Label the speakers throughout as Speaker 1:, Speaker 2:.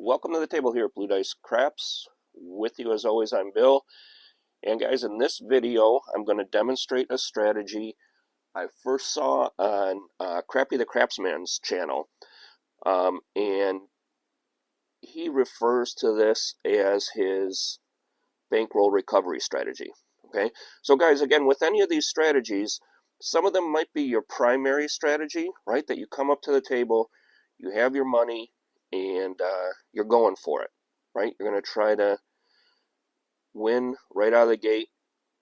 Speaker 1: Welcome to the table here at Blue Dice Craps. With you as always, I'm Bill. And guys, in this video, I'm going to demonstrate a strategy I first saw on Crappy the Crapsman's channel. And he refers to this as his bankroll recovery strategy. Okay, so guys, again, with any of these strategies, some of them might be your primary strategy, right? That you come up to the table, you have your money, and you're going for it, right? You're going to try to win right out of the gate,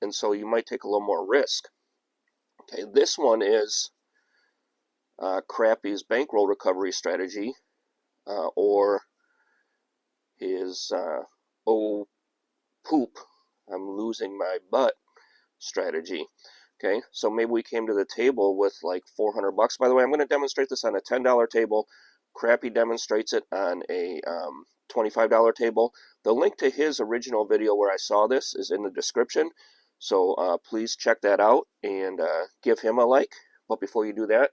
Speaker 1: and so you might take a little more risk. Okay, this one is Crappy's bankroll recovery strategy, or his oh poop, I'm losing my butt strategy. Okay, so maybe we came to the table with like 400 bucks. By the way, I'm going to demonstrate this on a $10 table. Crappy demonstrates it on a $25 table. The link to his original video where I saw this is in the description, so please check that out and give him a like. But before you do that,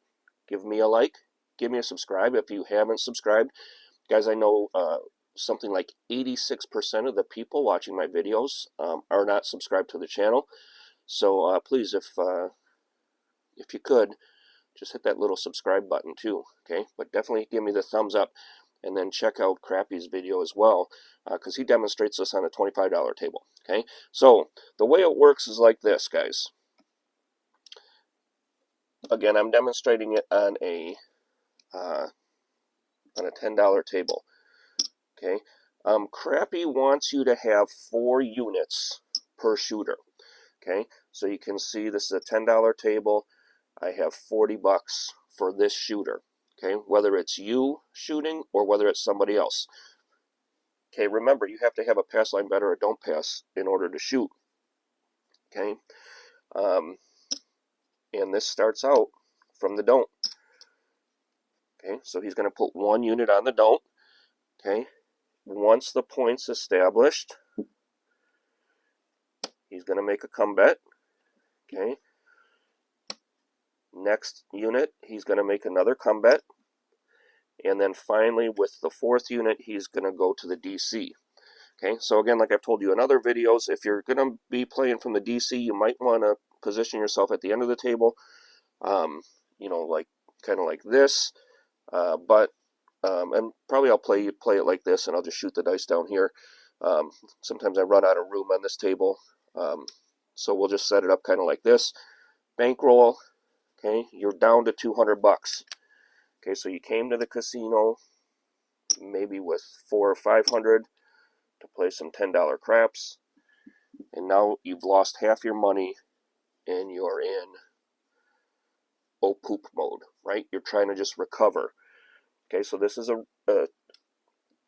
Speaker 1: give me a like, give me a subscribe if you haven't subscribed. Guys, I know something like 86% of the people watching my videos are not subscribed to the channel. So please, if you could, just hit that little subscribe button too, okay? But definitely give me the thumbs up, and then check out Crappy's video as well, because he demonstrates this on a $25 table, okay? So the way it works is like this, guys. Again, I'm demonstrating it on a $10 table, okay? Crappy wants you to have 4 units per shooter. Okay, so you can see this is a $10 table. I have 40 bucks for this shooter. Okay, whether it's you shooting or whether it's somebody else. Okay, remember, you have to have a pass line bet or a don't pass in order to shoot. Okay, and this starts out from the don't. Okay, so he's going to put 1 unit on the don't. Okay, once the point's established, he's going to make a come bet. Okay. Next unit, he's going to make another come bet. And then finally, with the 4th unit, he's going to go to the DC. Okay, so again, like I've told you in other videos, if you're going to be playing from the DC, you might want to position yourself at the end of the table, you know, like kind of like this. And probably I'll play it like this, and I'll just shoot the dice down here. Sometimes I run out of room on this table, so we'll just set it up kind of like this. Bankroll. Okay, you're down to 200 bucks. Okay, so you came to the casino maybe with 400 or 500 to play some $10 craps, and now you've lost half your money and you're in oh poop mode, right? You're trying to just recover. Okay, so this is a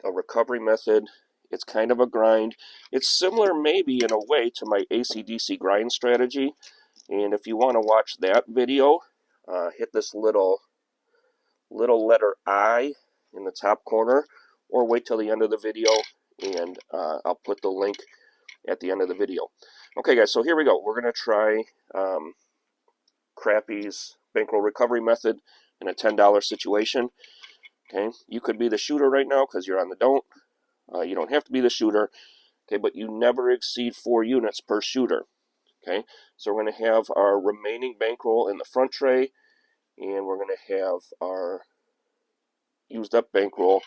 Speaker 1: recovery method. It's kind of a grind. It's similar maybe in a way to my AC/DC grind strategy. And if you want to watch that video, hit this little letter I in the top corner, or wait till the end of the video, and I'll put the link at the end of the video. Okay, guys, so here we go. We're going to try Crappy's bankroll recovery method in a $10 situation. Okay, you could be the shooter right now because you're on the don't. You don't have to be the shooter. Okay, but you never exceed 4 units per shooter. Okay, so we're going to have our remaining bankroll in the front tray, and we're going to have our used up bankroll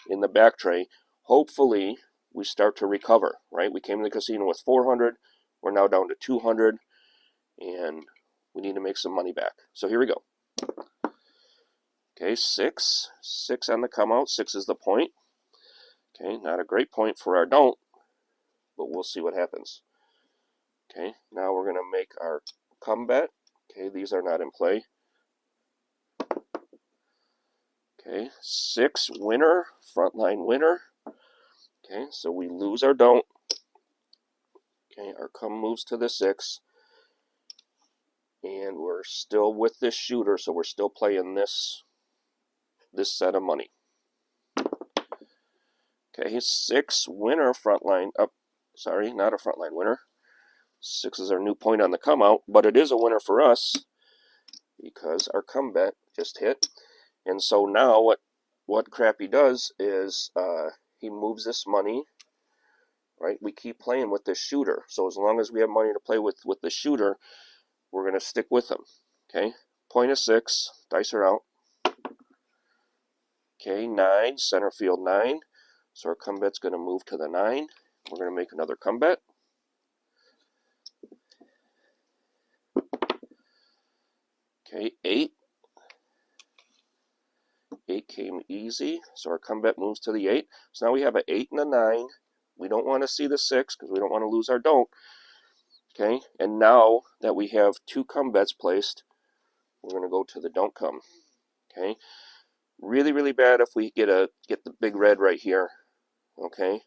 Speaker 1: in the back tray. Hopefully, we start to recover, right? We came to the casino with 400. We're now down to 200, and we need to make some money back. So here we go. Okay, 6 on the come out. 6 is the point. Okay, not a great point for our don't, but we'll see what happens. Okay, now we're going to make our come bet. Okay, these are not in play. Okay, 6 winner, frontline winner. Okay, so we lose our don't. Okay, our come moves to the 6. And we're still with this shooter, so we're still playing this set of money. Okay, 6 winner, frontline. Sorry, not a frontline winner. 6 is our new point on the come out, but it is a winner for us because our come bet just hit. And so now what Crappy does is he moves this money, right? We keep playing with this shooter. So as long as we have money to play with the shooter, we're going to stick with him. Okay, point of 6, dice are out. Okay, 9, center field 9. So our come bet's going to move to the 9. We're going to make another come bet. Okay, 8. 8 came easy, so our come bet moves to the 8. So now we have an 8 and a 9. We don't want to see the 6 because we don't want to lose our don't. Okay, and now that we have 2 come bets placed, we're going to go to the don't come. Okay, really, really bad if we get the big red right here. Okay,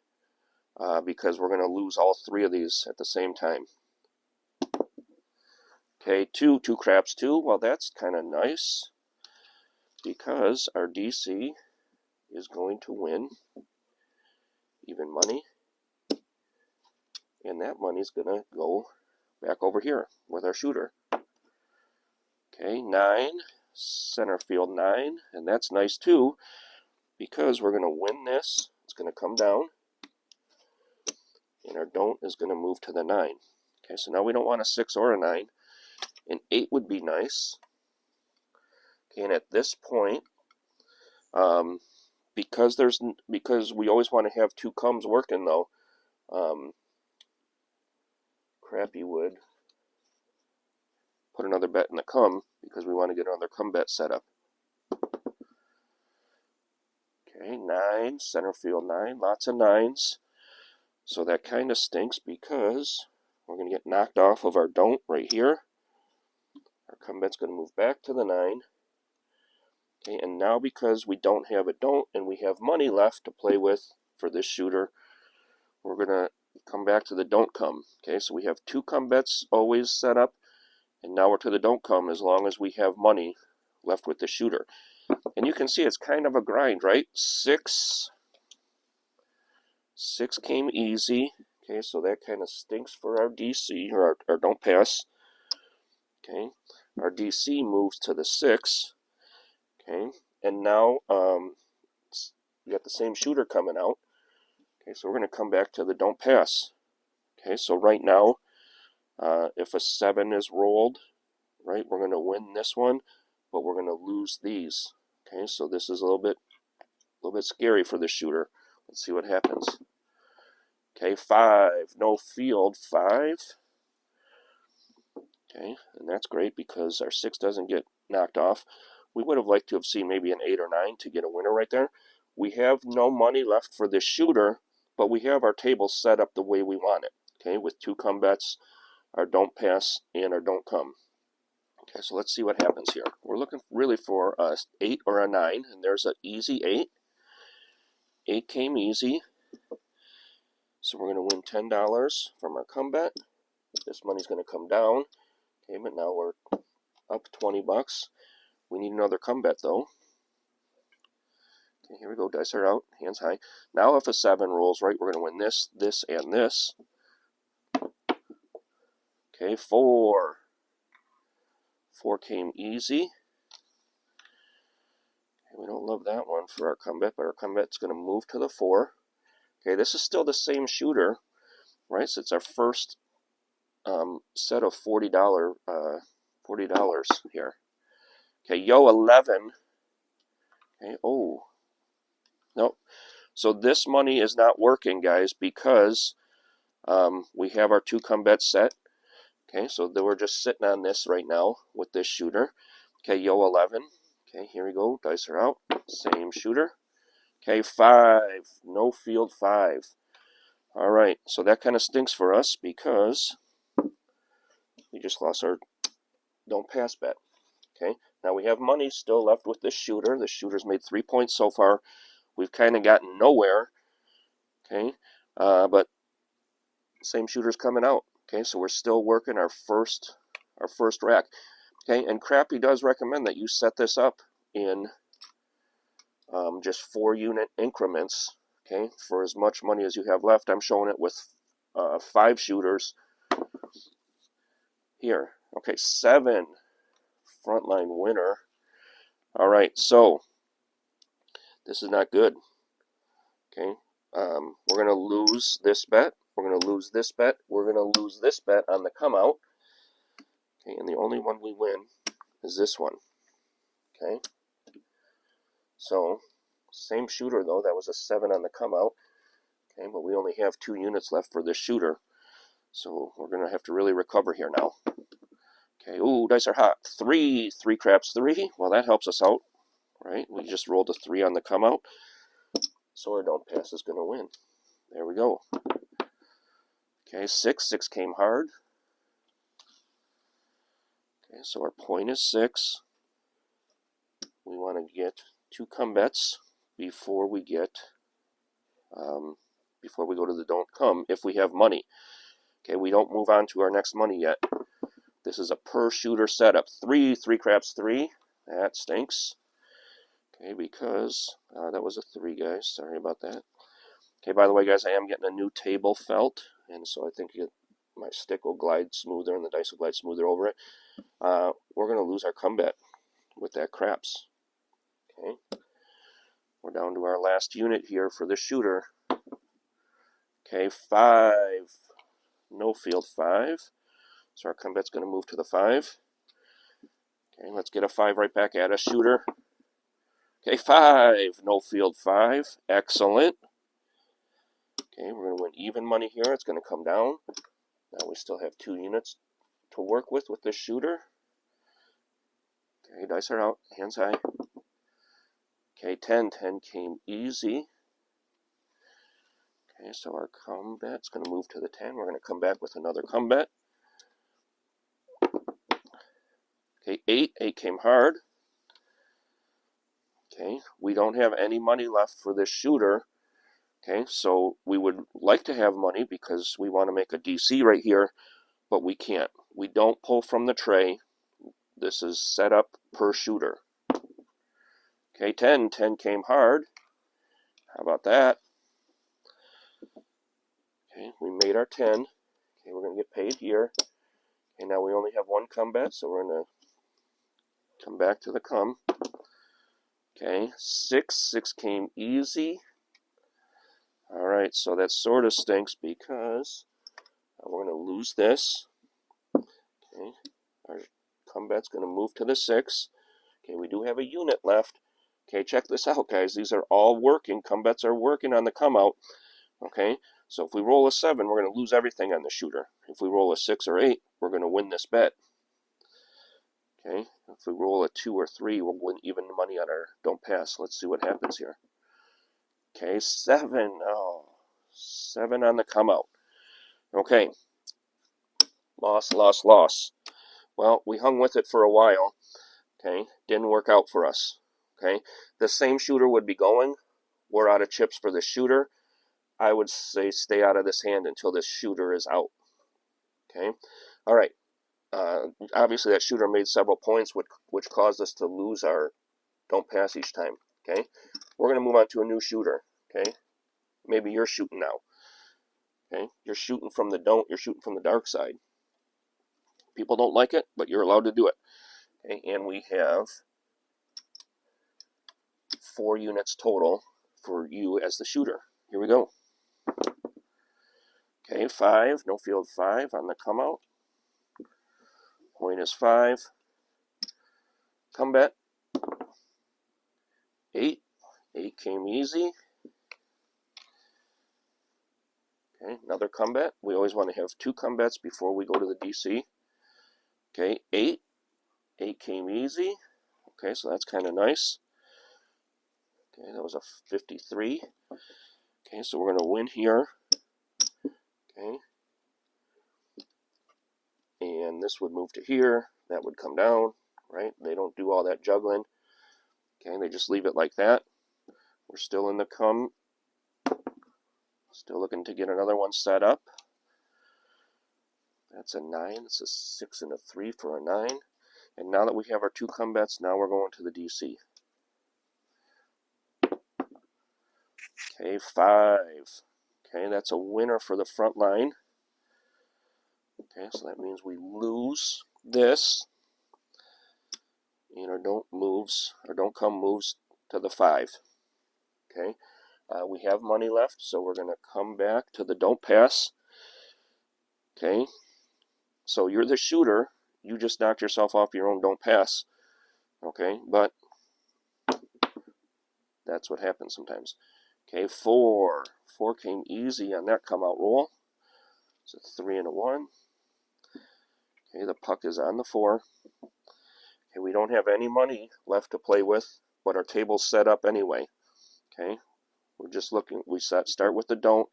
Speaker 1: because we're going to lose all 3 of these at the same time. Okay, 2 craps 2. Well, that's kind of nice because our DC is going to win even money, and that money's going to go back over here with our shooter. Okay, 9, center field 9, and that's nice too because we're going to win this. It's going to come down, and our don't is going to move to the 9. Okay, so now we don't want a 6 or a 9. An 8 would be nice. Okay, and at this point, because we always want to have 2 comes working though, Crappy would put another bet in the come because we want to get another come bet set up. Okay, 9, center field 9, lots of 9s. So that kind of stinks because we're going to get knocked off of our don't right here. Our come bet's going to move back to the 9. Okay, and now because we don't have a don't and we have money left to play with for this shooter, we're going to come back to the don't come. Okay, so we have 2 come bets always set up, and now we're to the don't come as long as we have money left with the shooter. And you can see it's kind of a grind, right? 6 came easy. Okay, so that kind of stinks for our DC, or our don't pass. Okay, our DC moves to the 6. Okay, and now we got the same shooter coming out. Okay, so we're going to come back to the don't pass. Okay, so right now, if a 7 is rolled, right, we're going to win this one, but we're going to lose these. Okay, so this is a little bit scary for the shooter. Let's see what happens. Okay, 5, no field, 5. Okay, and that's great because our 6 doesn't get knocked off. We would have liked to have seen maybe an 8 or 9 to get a winner right there. We have no money left for this shooter, but we have our table set up the way we want it. Okay, with 2 come bets, our don't pass, and our don't come. Okay, so let's see what happens here. We're looking really for a 8 or a 9, and there's an easy 8. 8 came easy. So we're going to win $10 from our come bet. This money's going to come down. Okay, but now we're up 20 bucks. We need another come bet though. Okay, here we go. Dice are out. Hands high. Now if a 7 rolls, right, we're going to win this, this, and this. Okay, 4. 4 came easy. Okay, we don't love that one for our come bet, but our come bet's going to move to the 4. Okay, this is still the same shooter, right? So it's our first set of $40 here. Okay, yo 11. Okay, oh, nope. So this money is not working, guys, because we have our 2 come bets set. Okay, so we're just sitting on this right now with this shooter. Okay, yo 11. Okay, here we go. Dice are out. Same shooter. Okay, 5. No field 5. All right, so that kind of stinks for us because we just lost our don't pass bet. Okay, now we have money still left with this shooter. The shooter's made 3 points so far. We've kind of gotten nowhere. Okay, but same shooter's coming out. Okay, so we're still working our first rack. Okay, and Crappy does recommend that you set this up in just 4-unit increments. Okay, for as much money as you have left. I'm showing it with 5 shooters here. Okay, 7 frontline winner. All right, so this is not good. Okay, we're going to lose this bet. We're going to lose this bet. We're going to lose this bet on the come out. Okay, and the only one we win is this one. Okay. So, same shooter though. That was a 7 on the come out. Okay, but we only have 2 units left for this shooter. So we're going to have to really recover here now. Okay, ooh, dice are hot. 3 craps 3. Well, that helps us out, right? We just rolled a 3 on the come out. So our don't pass is going to win. There we go. Okay, 6 came hard. Okay, so our point is 6. We want to get 2 come bets before we get, before we go to the don't come, if we have money. Okay, we don't move on to our next money yet. This is a per shooter setup. 3 craps 3. That stinks. Okay, because that was a 3, guys. Sorry about that. Okay, by the way, guys, I am getting a new table felt, and so I think my stick will glide smoother and the dice will glide smoother over it. We're going to lose our come bet with that craps. Okay, we're down to our last unit here for the shooter. Okay, 5. No field 5. So our come bet's going to move to the 5. Okay, let's get a 5 right back at us, shooter. Okay, 5. No field 5. Excellent. Okay, we're going to win even money here. It's going to come down. Now we still have 2 units to work with this shooter. Okay, dice are out. Hands high. Okay, 10 came easy. Okay, so our come bet's going to move to the 10. We're going to come back with another come bet. Okay, 8 came hard. Okay, we don't have any money left for this shooter. Okay, so we would like to have money because we want to make a DC right here, but we can't. We don't pull from the tray. This is set up per shooter. Okay, 10 came hard. How about that? Okay, we made our 10. Okay, we're going to get paid here. Okay, now we only have 1 come bet, so we're going to come back to the come. Okay, 6 came easy. All right, so that sort of stinks because we're going to lose this. Okay, our come bet's going to move to the 6. Okay, we do have a unit left. Okay, check this out, guys. These are all working. Come bets are working on the come out. Okay, so if we roll a 7, we're going to lose everything on the shooter. If we roll a 6 or 8, we're going to win this bet. Okay, if we roll a 2 or 3, we'll win even money on our don't pass. Let's see what happens here. Okay, 7. Oh, 7 on the come out. Okay, loss. Well, we hung with it for a while. Okay, didn't work out for us. Okay, the same shooter would be going. We're out of chips for the shooter. I would say stay out of this hand until this shooter is out. Okay, all right. Obviously, that shooter made several points, which caused us to lose our don't pass each time. Okay, we're going to move on to a new shooter. Okay, maybe you're shooting now. Okay, you're shooting from the don't. You're shooting from the dark side. People don't like it, but you're allowed to do it. Okay, and we have 4 units total for you as the shooter. Here we go. Okay, 5, no field 5 on the come out. Point is 5. Come bet. 8 came easy. Okay, another come bet. We always want to have 2 come bets before we go to the DC. Okay, 8 came easy. Okay, so that's kind of nice. Okay, that was a 53. Okay, so we're going to win here. Okay, and this would move to here. That would come down, right? They don't do all that juggling. Okay, they just leave it like that. We're still in the come. Still looking to get another one set up. That's a 9. It's a 6 and a 3 for a 9. And now that we have our 2 come bets, now we're going to the DC. Okay, 5. Okay, that's a winner for the front line. Okay, so that means we lose this. And our don't come moves to the 5. Okay, We have money left, so we're going to come back to the don't pass. Okay, so you're the shooter. You just knocked yourself off your own don't pass. Okay, but that's what happens sometimes. Okay, 4. 4 came easy on that come out roll. So 3 and a 1. Okay, the puck is on the 4. Okay, we don't have any money left to play with, but our table's set up anyway. Okay, we're just looking. We start with the don't,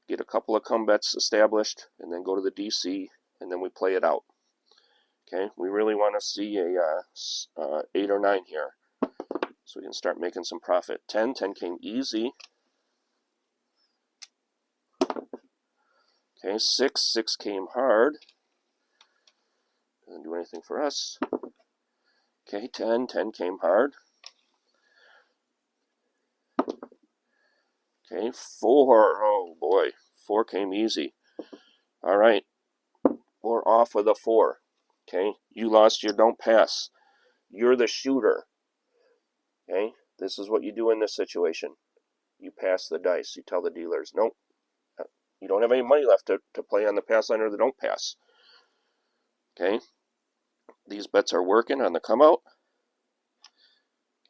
Speaker 1: get a couple of come bets established, and then go to the DC, and then we play it out. Okay, we really want to see a 8 or 9 here, so we can start making some profit. 10 came easy. Okay, 6 came hard. Doesn't do anything for us. Okay, 10 came hard. Okay, 4. Oh boy, 4 came easy. All right, we're off with a 4. Okay, you lost your don't pass. You're the shooter. Okay, this is what you do in this situation. You pass the dice. You tell the dealers, nope, you don't have any money left to play on the pass line or the don't pass. Okay, these bets are working on the come out.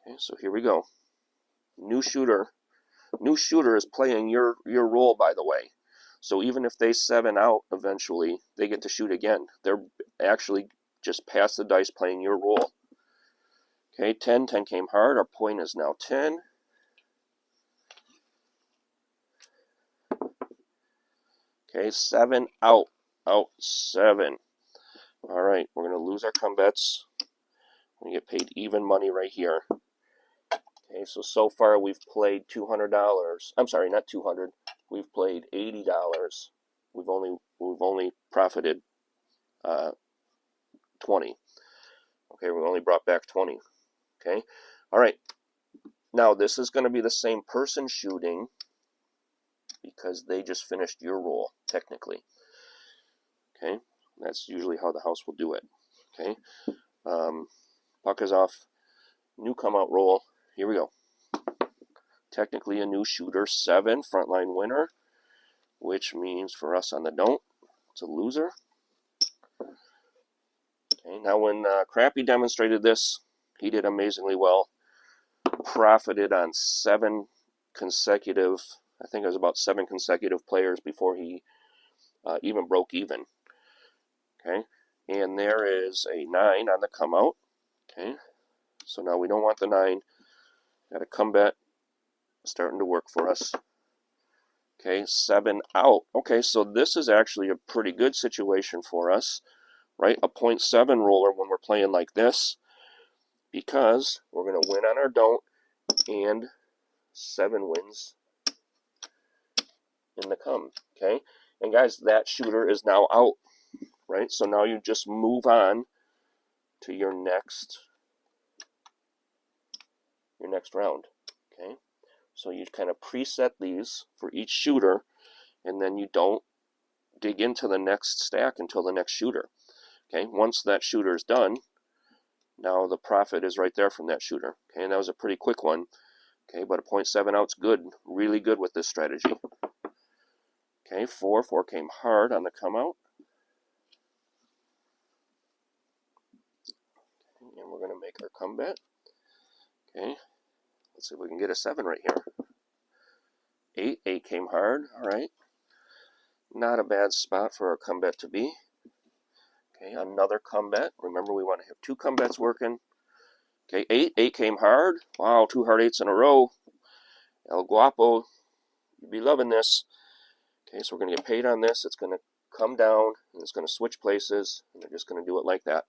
Speaker 1: Okay, so here we go. New shooter is playing your role, by the way. So even if they 7 out eventually, they get to shoot again. They're actually just pass the dice playing your role. Okay, 10 came hard. Our point is now 10. Okay, 7 out. Out 7. All right, we're going to lose our come bets. We get paid even money right here. Okay, so far we've played $200. I'm sorry, not 200. We've played $80. We've only profited 20. Okay, we only brought back 20. Okay, all right. Now this is going to be the same person shooting because they just finished your roll technically. Okay, that's usually how the house will do it. Okay, puck is off. New come out roll. Here we go. Technically a new shooter, 7, frontline winner, which means for us on the don't, it's a loser. Okay, now when Crappy demonstrated this, he did amazingly well. Profited on 7 consecutive, I think it was about 7 consecutive players before he even broke even. Okay, and there is a 9 on the come out. Okay, so now we don't want the 9. Got a come bet starting to work for us. Okay, 7 out. Okay, so this is actually a pretty good situation for us, right? A 0.7 roller when we're playing like this, because we're going to win on our don't and 7 wins in the come. Okay, and guys, that shooter is now out, right? So now you just move on to your next round. Okay, so you kind of preset these for each shooter, and then you don't dig into the next stack until the next shooter. Okay, once that shooter is done, now the profit is right there from that shooter. Okay, and that was a pretty quick one. Okay, but a 0.7 out's good, really good with this strategy. Okay, 4 came hard on the come out. Okay, and we're going to make our come bet. Okay, let's see if we can get a 7 right here. 8 came hard, all right. Not a bad spot for our come bet to be. Okay, another come bet. Remember, we want to have 2 come bets working. Okay, 8 came hard. Wow, 2 hard 8s in a row. El Guapo, you'd be loving this. Okay, so we're going to get paid on this. It's going to come down, and it's going to switch places, and they're just going to do it like that.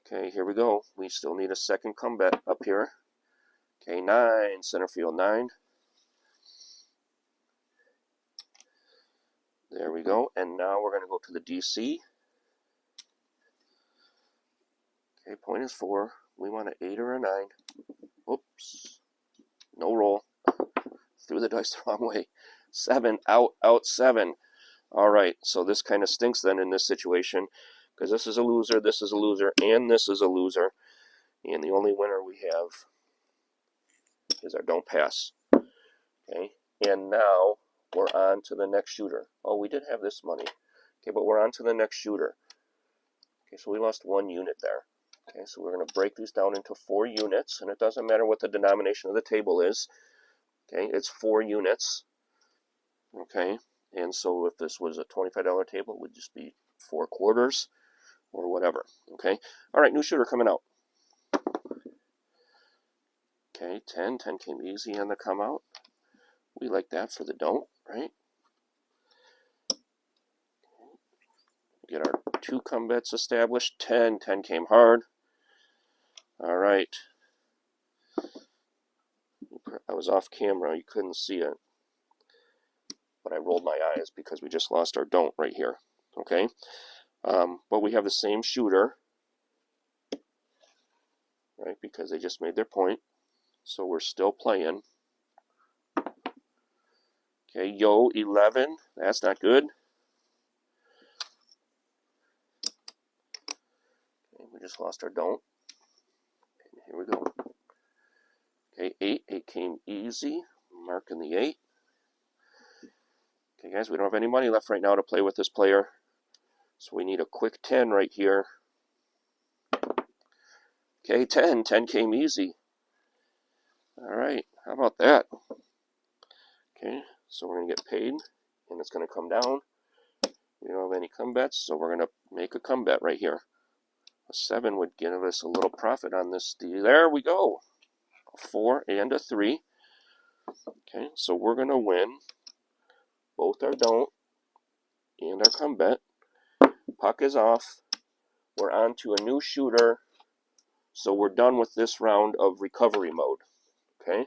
Speaker 1: Okay, here we go. We still need a second come bet up here. Okay, 9, center field 9. There we go, and now we're going to go to the DC. Okay, point is 4. We want an 8 or a 9. Oops. No roll. Threw the dice the wrong way. 7, out 7. All right, so this kind of stinks then in this situation, because this is a loser, and this is a loser. And the only winner we have is our don't pass. Okay, and now we're on to the next shooter. Oh, we did have this money. Okay, but we're on to the next shooter. Okay, so we lost 1 unit there. Okay, so we're going to break these down into 4 units, and it doesn't matter what the denomination of the table is. Okay, it's 4 units. Okay, and so if this was a $25 table, it would just be 4 quarters or whatever. Okay, all right, new shooter coming out. Okay, 10 came easy on the come out. We like that for the don't, right? Get our 2 come bets established. 10 came hard. All right. I was off camera, you couldn't see it, but I rolled my eyes because we just lost our don't right here. Okay, but we have the same shooter, right, because they just made their point, so we're still playing. Okay, yo, 11, that's not good. Okay, we just lost our don't. And here we go. Okay, 8 came easy, marking the 8. Okay, guys, we don't have any money left right now to play with this player, so we need a quick 10 right here. Okay, 10 came easy. All right, how about that? Okay, so we're going to get paid, and it's going to come down. We don't have any come bets, so we're going to make a come bet right here. A 7 would give us a little profit on this deal. There we go. A 4 and a 3. Okay, so we're going to win both our don't and our come bet. Puck is off. We're on to a new shooter. So we're done with this round of recovery mode. Okay,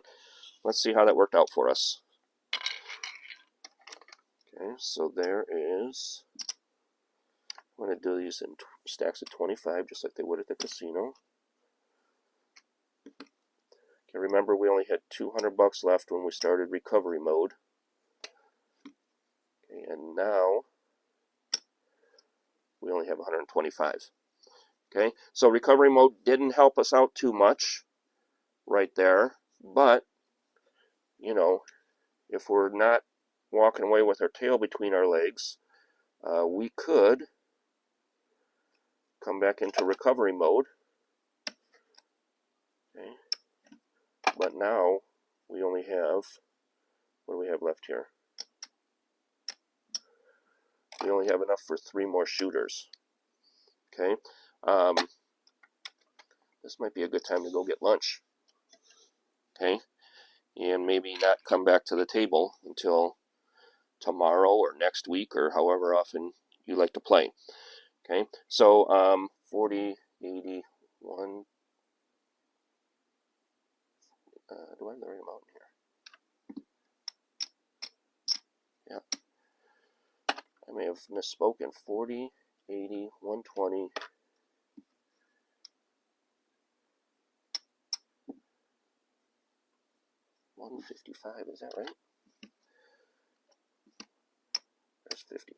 Speaker 1: let's see how that worked out for us. Okay, so there is, I'm going to do these in stacks of 25, just like they would at the casino. Okay, remember we only had $200 left when we started recovery mode. Okay, and now we only have 125. Okay, so recovery mode didn't help us out too much right there, but, you know, if we're not walking away with our tail between our legs, we could come back into recovery mode. Okay, but now we only have, what do we have left here? We only have enough for 3 more shooters. Okay, this might be a good time to go get lunch. Okay, and maybe not come back to the table until tomorrow or next week or however often you like to play. Okay, so 40, 80, 1. Do I have the right amount here? Yeah. I may have misspoken. 40, 80, 120. $155, is that right? There's 50.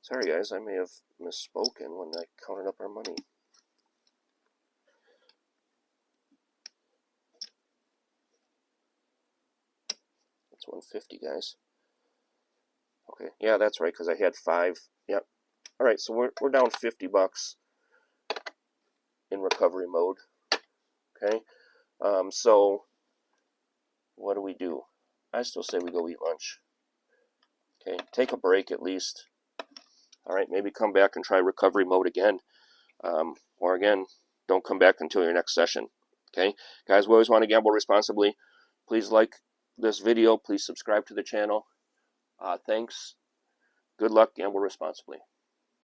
Speaker 1: Sorry guys, I may have misspoken when I counted up our money. That's 150, guys. Okay, yeah, that's right, because I had 5. Yep. All right, so we're down $50 in recovery mode. Okay, so what do? I still say we go eat lunch. Okay, take a break at least. All right, maybe come back and try recovery mode again. Or again, don't come back until your next session. Okay, guys, we always want to gamble responsibly. Please like this video. Please subscribe to the channel. Thanks. Good luck. Gamble responsibly.